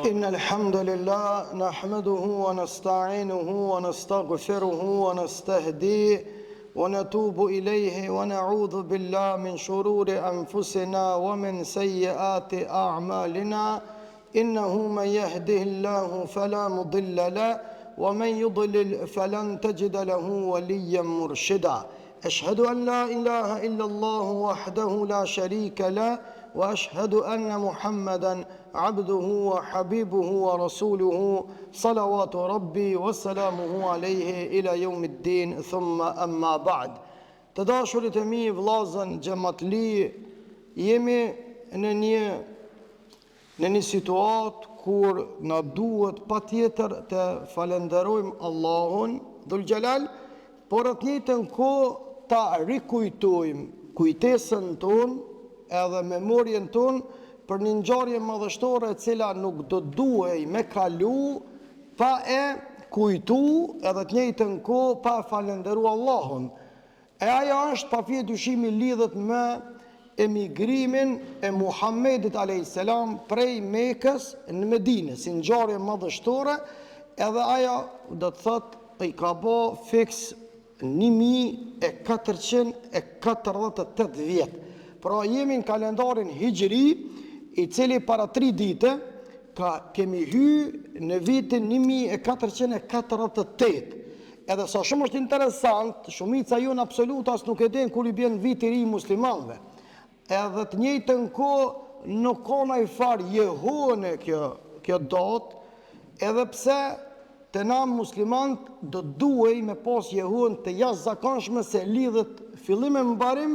إن الحمد لله نحمده ونستعينه ونستغفره ونستهديه ونتوب إليه ونعوذ بالله من شرور أنفسنا ومن سيئات أعمالنا إنه من يهده الله فلا مضل له ومن يضلل فلن تجد له وليا مرشدا أشهد أن لا إله إلا الله وحده لا شريك له وأشهد أن محمدا عبده وحبيبه ورسوله صلوات ربي وسلامه عليه إلى يوم الدين ثم أما بعد. Të dashurit e mi, vllazën xhamatli, jemi në një situatë kur na duhet patjetër të falenderojmë Allahun Dhul Xhelal, por atë njëjtën kohë ta rikujtojmë kujtesën tonë edhe memorien tonë për një ngjarje madhështore e cila nuk do duhej me kalu pa e kujtu edhe të njëjtën kohë pa falenderuar Allahun. E ajo është pa fije dyshimi lidhet me emigrimin e Muhammedit a.s. prej Mekës në Medinë, si ngjarje madhështore, edhe ajo do të thotë i ka bë fiks 1448 vjet. Pra jemi në kalendarin hijri, i cili para 3 dite kemi hy në vitin 1448. Edhe sa shumë është interesant, shumica jonë absolut as nuk e din kur i bjen viti i ri muslimanëve. Edhe të njëjtën kohë nuk ka ndonjë farë jehone kjo datë, edhe pse të na muslimanët do duhej me pas jehon të jashtëzakonshme se lidhet fillim e mbarim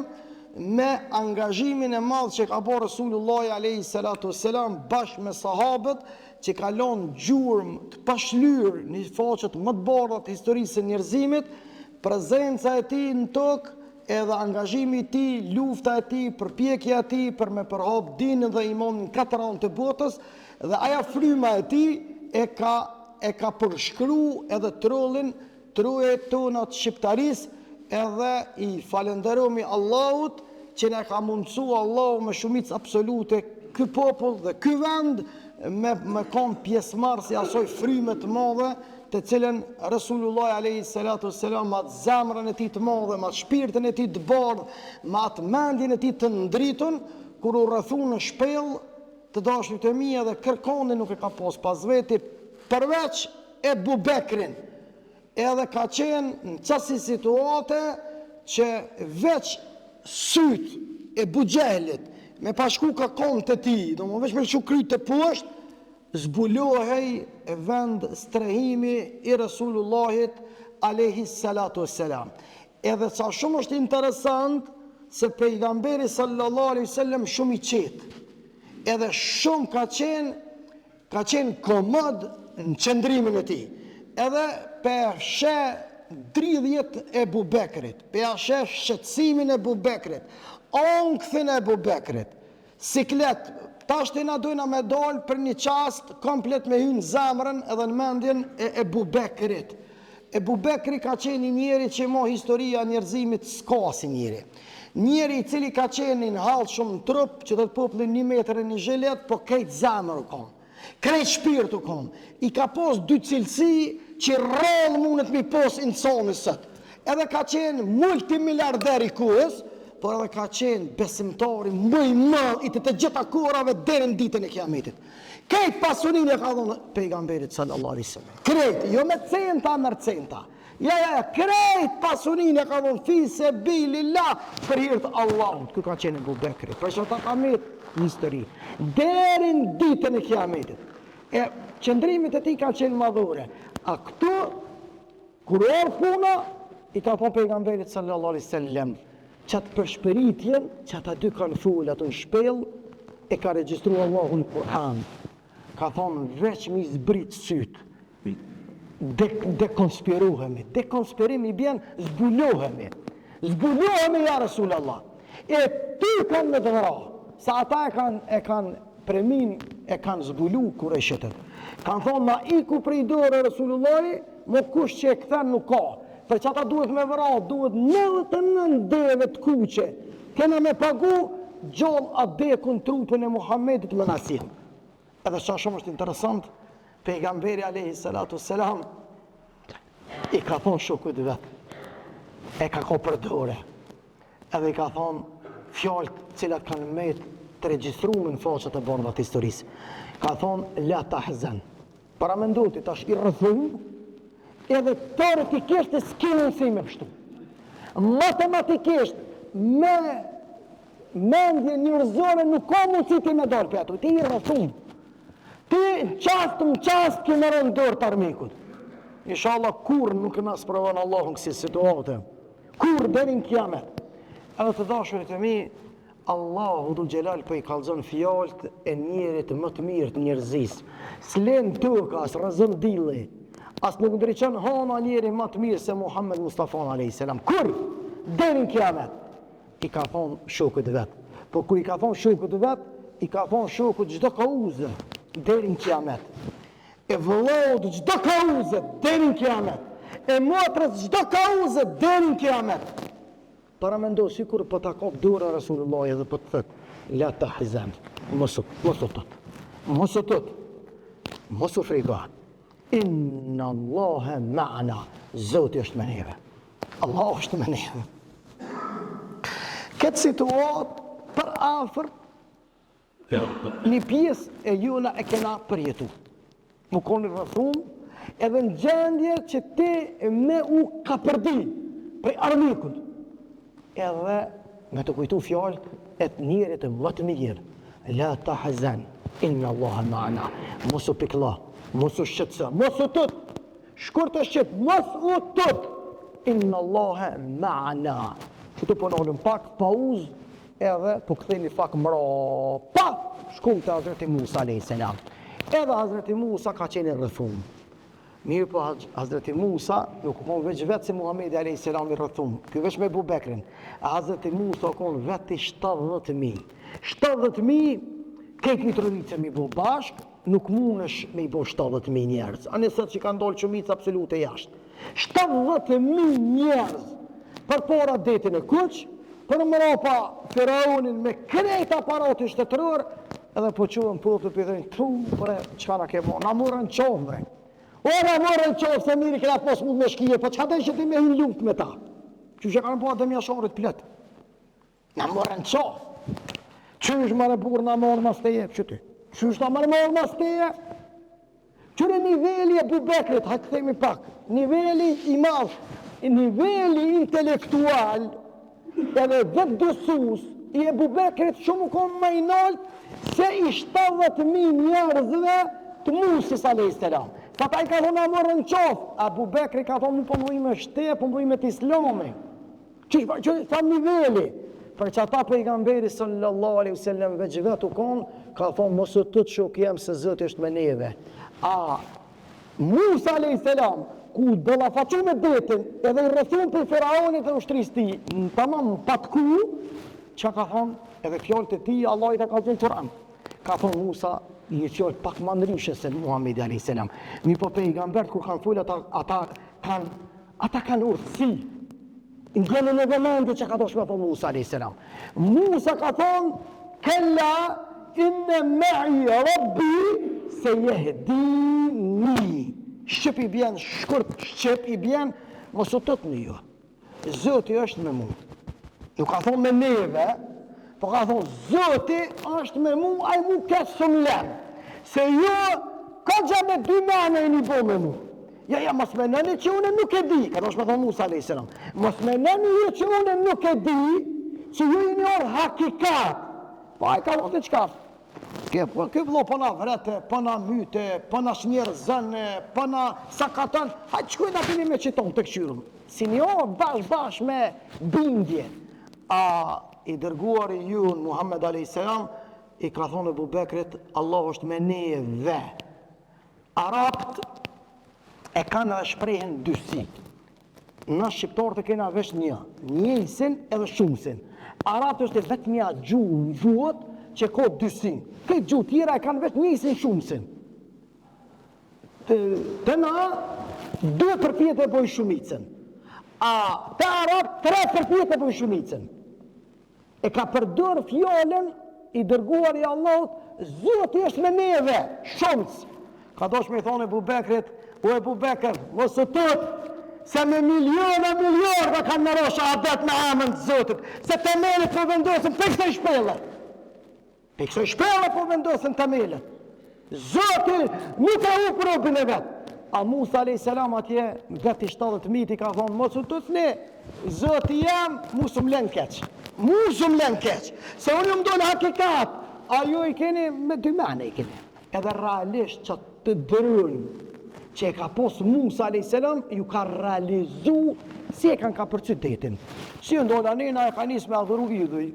me angazhimin e madh që ka bërë Resulullah alayhi salatu wassalam bashkë me sahabët, që ka lënë gjurmë të pashlyr në faqet më të bardha të historisë së njerëzimit, prezenca e tij në tokë, edhe angazhimi i tij, lufta e tij, përpjekja e tij për me përhap dinën dhe imanin në 4 anë të botës, dhe aja fryma e tij e ka përshkruar edhe trojet tona të shqiptarisë, edhe i falenderojmë Allahut që na ka mundsuar Allahu me shumicë absolute ky popull dhe ky vend me kon pjesëmarrës i asoj fryme të madhe të cilën Resulullah alayhi salatu wassalam me atë zemrën e tij të madhe, me atë shpirtin e tij të bardhë, me atë mendjen e tij të ndritun, kur u rrethu në shpellë, të dashurit e mi, edhe kërkonin nuk e ka pas veti përveç Ebu Bekrin. Edhe ka qenë në qasi situate që veç syt e Bugjelit me pashku ka konë të ti, do më veç me që kryt të poshtë, zbulohej e vend strehimi i Resulullahit alayhi salatu wassalam. Edhe sa shumë është interesant se pejgamberi sallallahu alaihi wasallam shumë i qetë, edhe shumë ka qenë komod në qëndrimin e tij. Edhe peshe dridhjet e Ebu Bekrit, peshe shqetësimin e Ebu Bekrit, onkthin e Ebu Bekrit, siklet, tashti na dojna me dalë për një qast komplet me hynë zemrën edhe në mendjen e Ebu Bekrit. Ebu Bekri ka qenë një njeri që mo historia njerëzimit s'ka si njeri. Njeri i cili ka qenë në halë shumë në trup, që të poplin 1 metër e 1 zhelet, po krejt zemrë u konë. Krejt shpirtu kom, i ka pos 2 cilësi që rrallë mundet mi pos insani sët. Edhe ka qenë multimiliarder i kohës, por edhe ka qenë besimtari më i madh i të gjitha kohërave deri në ditën e Kiametit. Krejt pasunin e ka dhënë pejgamberit sallallahu alaihi wasallam. Krejt, jo me centa mërcenta. Ja, krejt pasunin e ka dhënë fi sebilillah për hir të Allahut. Ky ka qenë Abu Bekri. Për çfarë ka marrë në histori deri në ditën e Kiametit. E qëndrimit e tij ka qenë madhore. A këtu kur puna i ka thonë pejgamberit sallallahu alaihi wasallam, çat përshpëritjen, çat aty kanë ful atë në shpellë, e ka regjistruar Allahu në Kur'an. Ka thonë veç mi zbrit syt. Dekonspirohemi. Dekonspirimi i bjen zbulohemi. Zbulohemi ja Resulullah. E ty kanë me të vëra. Sa ata e kanë premin, e kanë zbulu Kurejshitet. Kanë thonë na iku prej dorë Resulullahi, më kush që e kthen nuk ka. Për që ata duhet me vëra, duhet 99 deve të kuqe. Kena me pagu gjallë atë dekun trupën e Muhammedit me nasim. Edhe sa shumë është interesant, pejgamberi alayhi salatu selam i ka thonë shokut vet, e ka ko për dore, edhe i ka thonë fjalët cilat kanë me të regjistruar në faqet e borëve të historisë. Ka thonë la tahzan. Para mendoti tash i rrëthum, edhe teoretikisht s'ke mundësi me pështu. Matematikisht, me mendje njerëzore nuk ka mundësi ti me dalë për ato, ti i rrëthum. Ti qast ki më rënë dorë të armikut. Inshallah kur nuk na sprovon Allahu në kësi situate. Kur deri në kiamet. Edhe të dashurit e mi, Allahu dhul Gjelal për i kalzon fjallët e njerit më të mirë të njerëzis. S'len tëka, as rëzën dili, as nuk ndryqen hana njeri më të mirë se Muhammed Mustafa a.s. Kur? Deri në kiamet. I ka thonë shokët vetë. Po kur i ka thonë shokët vetë, i ka thonë shokët gjdo ka uze, deri në kiamet. E vëllot gjdo ka uze, deri në kiamet. E motrës gjdo ka uze, deri në kiamet. Para me ndohë sikur për ta kop dura Rasulullah edhe për të thëtë, la ta hizem, mos u tëtë, mos u frigat. Inna Allahe ma'na, Zoti është me neve. Allah është me neve. Këtë situatë për afër, një pjesë e juna e kena përjetu. Më koni rëthum, edhe në gjendje që ti me u ka përdi, prej armikut. Edhe me të kujtu fjallët e të njerit e më të mirë. La ta hazan, inna Allahe ma'na. Mos u pikla, mos u shqetësa, mos u tët. Shkur të shqet, mos u tët. Inna Allahe ma'na. Që të pënohëllëm pak pauz, edhe po këthejni fak mrapa. Shkum të Hazreti Musa a.s. Edhe Hazreti Musa ka qenë rrëthum. Mirë po Hazreti Musa nuk konë veç vetë se Muhamedi a.s. i rrëthum. Kjo veç me Ebu Bekrin. Hazreti Musa konë vetë 70.000. 70.000 këtë një të rëvitë me i bo bashk, nuk mundesh me i bo 70.000 njerëz. A nësët që ka ndollë qëmitës absolute jashtë. 70.000 njerëz për pora detin e kuq, për mrapa Firaonin me krejt aparatin shtetëror, edhe po quen po të përdojnë, tu, bre, qka na ke bo, na morën qovë, bre. Ora morën qovë se miri këna pos mund me shkije, po qka të ti me hin luft me ta? Që që kanë po atë mjasharit plët. Na morën qovë. Qysh më rëpur na morën mas teje, që ty? Qysh na morën mas teje? Qyre nivelli e Bubekrit, hajtë themi pak, nivelli i madh, nivelli intelektual, edhe vetë dësus, i e Bubekrit shumë konë më i nalt se i 70.000 njerëzve të Musis a.s. Sa ta i ka thonë a morën qofë, a Bubekri ka thonë mu përmëj me shte, përmëj me të islami. Që sa nivelli? Për që ata pejgamberi sallallahu alaihi wasallam veç vetë u konë, ka thonë mos të të shok jem se Zoti është me neve. A Musa a.s. ku dëllafaqu me detin, edhe i rrëthun për Firaonit dhe ushtrisë ti, tamam patku, që ka thonë, edhe fjallët e ti, Allah i të ka zënë Kur'an. Ka thonë Musa, një fjallë pak më ndryshe se Muhamedi a.s. Mi po pejgambert, kur kanë full, ata kanë urtësi. Në gëllën e vëmendit që ka thonë shme thonë Musa a.s. Musa ka thonë, kella inne me'i rabbi se jehdini. Shqip i bjen, shkurt shqip i bjen, mos u tëtë një jo. Zoti është me mu. Nuk ka thonë me neve, po ka thonë Zoti është me mu, a i mu këtë sëmë lemë. Se jo, ka gja me 2 mene i një bo me mu. Ja, mos me nëni që une nuk e di, ka do shme thonë Musa a.s. Mos me nëni ju që une nuk e di, që ju i një orë hakikat. Po a i ka thonë të qka? Kjo vëllo pëna vrete, pëna myte, pëna shnjerë zëne, pëna sakatan, hajtë qkuj da kini me qiton të këshyrëm. Si një orë bash me bindje. A i dërguar i ju në Muhammed a.s. i ka thonë Ebu Bekrit, Allah është me neve. Arabt e kanë edhe shprehen dysi. Në shqiptarët e kena vesh njësin edhe shumësin. Arabt është e vetë një gjuhët që ka dysin. Këtë gjuhë tjera e kanë vetë njësin shumësin. Të na, 2% e boj shumicën. A të Arabt, 3% e boj shumicën. E ka përdor fjallën i dërguar i Allahut, Zoti është me neve, shumës. Ka dosh me thonë Ebu Bekrit, o Ebu Bekr, mos u tut, se me miliona miliarda kanë në rosh adet me amën të Zotit, se temelit po vendosin për kësaj shpele. Për kësaj shpele po vendosin temelit. Zoti nuk e u probin e vetë. A Musa a.s. atje, gati 70 miti ka thonë, mos u tut ne, Zoti jam, musë më len keq. Musë më len keq. Se unë më dojnë hakikat, a ju i keni me dy mene i keni. Edhe realisht që të dërën që e ka posë Musa a.s. ju ka realizu si e kanë ka për qytetin. Si ju ndolla nina e ka njës me adhuru idhuj.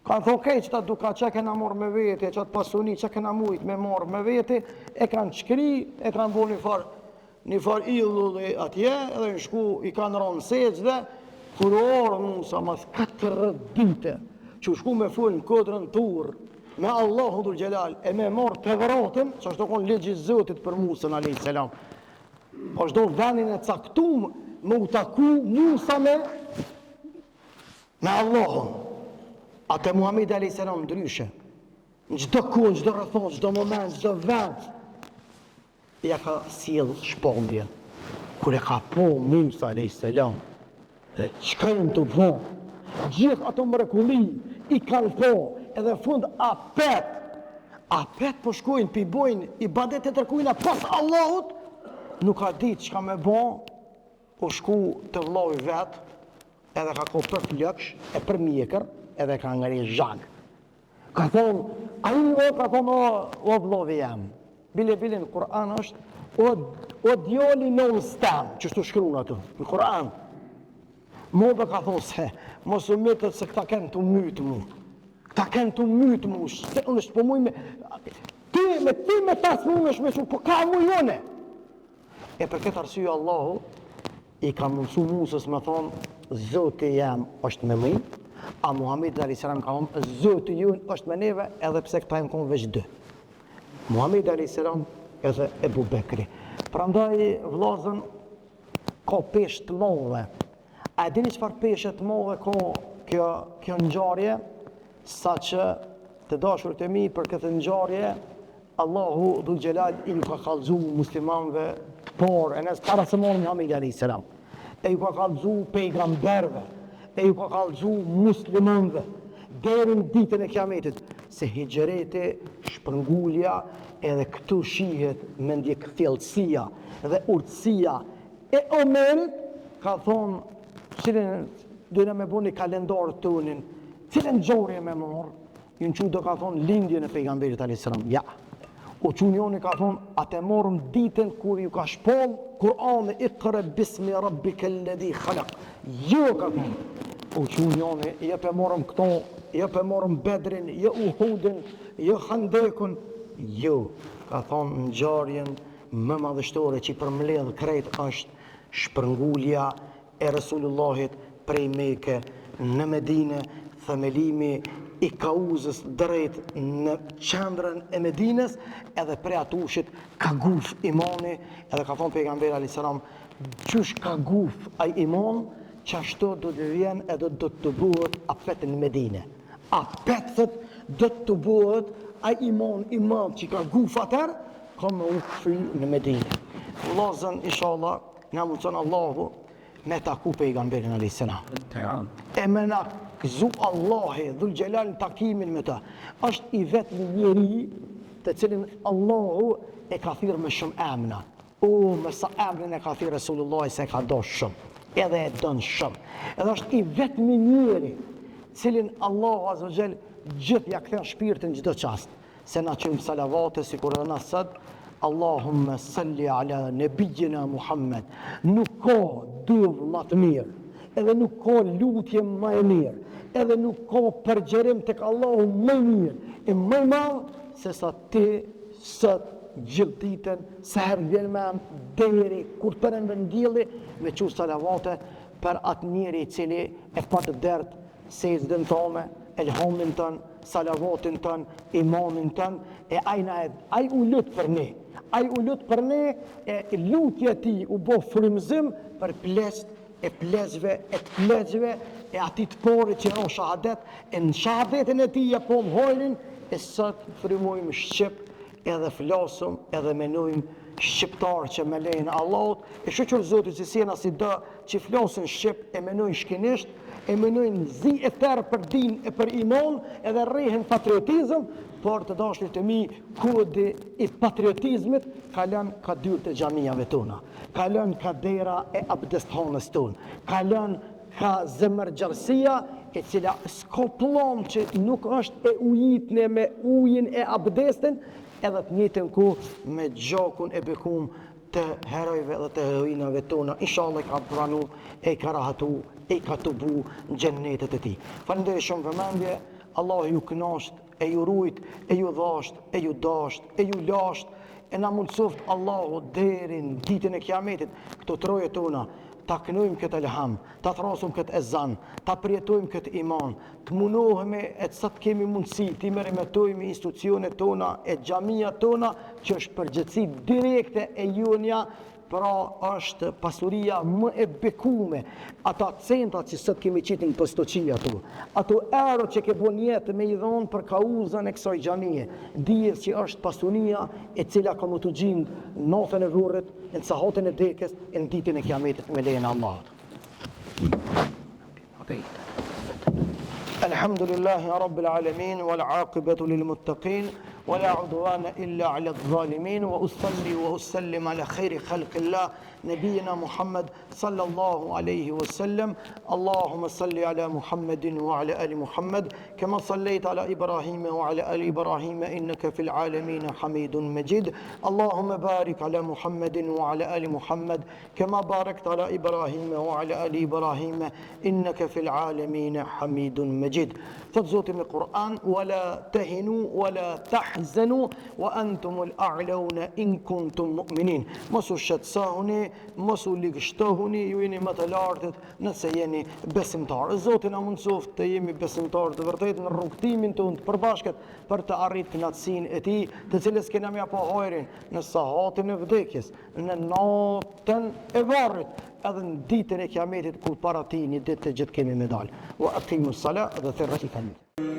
Kanë thonë kej që ta duka që kena morë me vete, që të pasuni që kena mujt me morë me vete, e kanë shkri, e kanë bo një far idhulli atje, edhe në shku i kanë ronë seqde, kur orë Musa mas 4 dite, që shku me full në kodrën turë, me Allahu dhul Gjelal, e me morë të vëratën, që është do konë legjit Zotit për Musën a.s. është do venin e caktum me u taku Musa me Allahun. A te Muhammed a.s. ndryshe, në gjdo ku, në gjdo rëthon, gjdo moment, gjdo vend, ja ka sjell shpondjen. Kër e ka po Musa a.s. dhe qëkajnë të po, gjithë ato mrekulli i kanë po, edhe fund apet po shkojnë, pibojnë, i badet e tërkujnë pas Allahut, nuk ka ditë që ka me bo, po shku të vloj vetë, edhe ka ko për flëksh, e për mjekër, edhe ka ngëri zhagë. Ka thonë, ka thonë, o vlovi jam, bile në Kur'an është, o djoli non stem, që shtu shkru në atë, në Kur'an. Mobe ka thonë se, mos u mytët se këta kënë të mytë mu. Këta kënë të mytë mu, se unë është po muj me... Ti me tas mu me shmeshu, po ka mu jone. E për këtë arsye Allahu, i ka mundësu Musës me thonë, Zoti jam është me mëj, a Muhammed a.s. ka thonë, Zoti ju është me neve, edhe pse këta jenë konë veç dë. Muhammed a.s. edhe Ebu Bekri. Prandaj vllazën ka peshë të mëdha. A dini çfarë peshë të mëdha ka kjo ngjarje, saqë të dashurit e mi për këtë ngjarje Allahu dhul Gjelal i ka kallëzu muslimanëve të parë, e nësë para se morë Muhammed a.s. E ju ka kallëzu pejgamberve, e ju ka kallëzu muslimanëve, deri në ditën e kiametit, se hijreti, shpërngulja, edhe këtu shihet mendje këthjellësia dhe urtësia e Omerit, ka thonë, cilën dojna me bu një kalendarë të unin, cilën gjorje me morë, ju në që do ka thonë lindje në pejgamberit a.s. Ja, o që njoni ka thonë, atë e morëm ditën kur ju ka shpon, Kur'an e iqra bismi rabbike alladhi khalaq. Jo ka thonë, o që njoni, jep e morëm këto, jep e morëm Bedrin, jo Uhudin, jo Khandekun, jo, ka thonë ngjarjen më madhështore që i përmbledh krejt është shpërngulja e Resulullahit prej Mekë në Medinë, themelimi i kauzës drejt në qendrën e Medinës, edhe prej atushit ka guf imani, edhe ka thonë pejgamberi alayhis salam, qysh ka guf ai iman, qashtu do të vjen edhe do të bëhet apet në Medinë. Apet thot do të bëhet ai iman që ka guf atër, ka me u këfy në Medinë. Vllazën, inshallah, na mundson Allahu me taku pejgamberin alayhis salam. E me na gëzu Allahi dhul Gjelal në takimin me ta. Është i vetë njeri të cilin Allahu e ka thirë me shumë emna. Me sa emrin e ka thirë Resulullah se ka do shumë, edhe e dënë shumë. Edhe është i vetë njeri cilin Allahu Azogjel gjithë ja këthen shpirtin gjithë qast. Se na qëmë salavate, si kur dhe na sëtë, Allahumme salli ala nebijina Muhammed. Nuk ka dëvë më të mirë, edhe nuk ka lutje më e mirë, edhe nuk ka përgjerim tek Allahu më mirë, e më madh se sa ti sot gjithë ditën, sa herë vjen me deri kur të rëndën dielli me çu salavate për atë njeri i cili e pa të dert sejdën tonë, elhamin ton, salavatin ton, imanin ton, e ai u lut për ne. Ai u lut për ne, e lutja ti u bo frymëzim për plesht e plezhve, e të plezhve, e ati të pori që ron shahadet, e në shahadetin e ti po më hojnin, e sot frymojmë Shqip, edhe flasëm, edhe menojmë shqiptarë që me lejnë Allahut, e shoqër Zotit që sjena si do që flasin Shqip, e menojnë shkinisht, e menojnë zi e tërë për din e për iman, edhe rrihen patriotizm, por të dashur të mi, kodi i patriotizmit kalon ka dyrë të xhamijave tona, kalon ka dera e abdesthanës tonë, kalon ka zemërgjërsia e cila s'ka plan që nuk është e ujitne me ujin e abdestin, edhe të njëjtën ku me gjakun e bekum të herojve dhe të heroinave tona. Inshallah ka pranu, e ka rahatu, e ka tubu në gjennetet e ti. Faleminderit shumë vëmendje, Allah ju kënaqt, e ju rujt, e ju dhasht, e ju dasht, e ju lasht, e na mundsoft Allahu deri në ditën e kiametit këto troje tona ta kënojmë këtë elham, ta thrasum këtë ezan, ta përjetojmë këtë iman, të munohemi e të sa të kemi mundësi, të i merimetojmë institucionet tona, e xhamia tona, që është përgjegjësi direkte e jonja, pra është pasuria më e bekume, ata centra që sot kemi qitin në postoqia tu, ato ero që ke bon jetë me i dhonë për kauzën e kësaj xhamie, dihet që është pasuria e cila ka më të gjimë natën e vurrit, në sahatën e dekës, e në ditën e kiametit me lejen e Allahut. Alhamdulillahi Rabbil Alamin, wal aqibatu lil muttaqin, ولا عدوان إلا على الظالمين وأصلي وأسلم على خير خلق الله نبينا محمد صلى الله عليه وسلم اللهم صل على محمد وعلى آل محمد كما صليت على إبراهيم وعلى آل إبراهيم إنك في العالمين حميد مجيد اللهم بارك على محمد وعلى آل محمد كما باركت على إبراهيم وعلى آل إبراهيم إنك في العالمين حميد مجيد تزوت من القرآن ولا تهنوا ولا تحزنوا وأنتم الأعلون إن كنتم مؤمنين mosu shqetësohuni, mosu ligështohuni, ju jeni më të lartët nëse jeni besimtarë. Zoti na mundsoft të jemi besimtarë të vërtet në rrugtimin tonë të përbashkët për të arritur kënaqësinë e tij, të cilës kena më apo hojrin në sahatin e vdekjes, në natën e varrit, edhe në ditën e kiametit kur para tij një ditë të gjithë kemi me dalë. Wa aqimus salat dhe thirrati kamil.